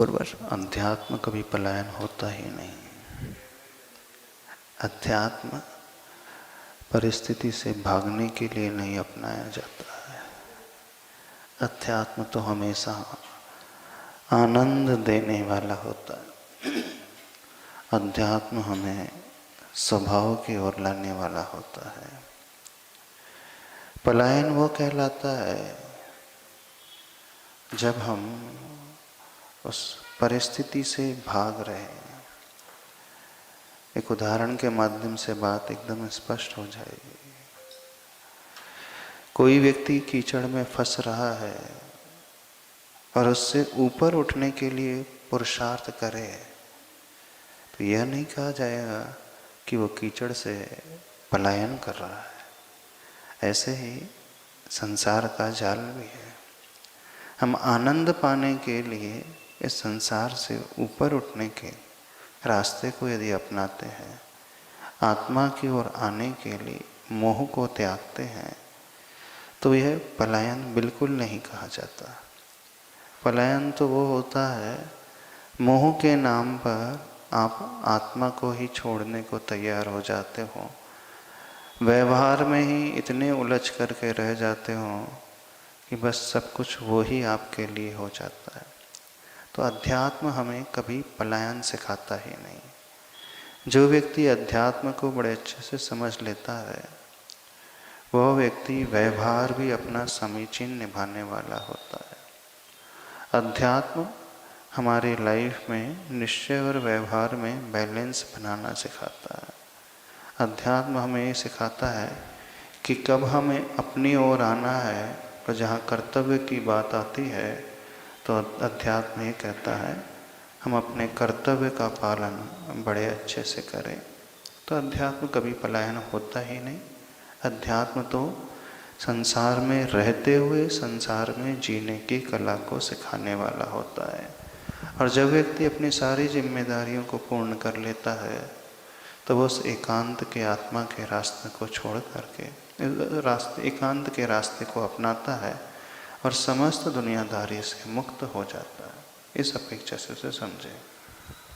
पूर्वज अध्यात्म कभी पलायन होता ही नहीं। अध्यात्म परिस्थिति से भागने के लिए नहीं अपनाया जाता है। अध्यात्म तो हमेशा आनंद देने वाला होता है। अध्यात्म हमें स्वभाव की ओर लाने वाला होता है। पलायन वो कहलाता है जब हम उस परिस्थिति से भाग रहे हैं। एक उदाहरण के माध्यम से बात एकदम स्पष्ट हो जाएगी। कोई व्यक्ति कीचड़ में फंस रहा है और उससे ऊपर उठने के लिए पुरुषार्थ करे तो यह नहीं कहा जाएगा कि वो कीचड़ से पलायन कर रहा है। ऐसे ही संसार का जाल भी है। हम आनंद पाने के लिए इस संसार से ऊपर उठने के रास्ते को यदि अपनाते हैं, आत्मा की ओर आने के लिए मोह को त्यागते हैं, तो यह पलायन बिल्कुल नहीं कहा जाता। पलायन तो वो होता है मोह के नाम पर आप आत्मा को ही छोड़ने को तैयार हो जाते हो, व्यवहार में ही इतने उलझ करके रह जाते हो कि बस सब कुछ वो ही आपके लिए हो जाता है। तो अध्यात्म हमें कभी पलायन सिखाता ही नहीं। जो व्यक्ति अध्यात्म को बड़े अच्छे से समझ लेता है, वह व्यक्ति व्यवहार भी अपना समीचीन निभाने वाला होता है। अध्यात्म हमारी लाइफ में निश्चय और व्यवहार में बैलेंस बनाना सिखाता है। अध्यात्म हमें ये सिखाता है कि कब हमें अपनी ओर आना है, और जहाँ कर्तव्य की बात आती है तो अध्यात्म ये कहता है हम अपने कर्तव्य का पालन बड़े अच्छे से करें। तो अध्यात्म कभी पलायन होता ही नहीं। अध्यात्म तो संसार में रहते हुए संसार में जीने की कला को सिखाने वाला होता है। और जब व्यक्ति अपनी सारी जिम्मेदारियों को पूर्ण कर लेता है तो वो उस एकांत के आत्मा के रास्ते को छोड़ करके एकांत के रास्ते को अपनाता है और समस्त दुनियादारी से मुक्त हो जाता है। इस अपेक्षा से उसे समझे।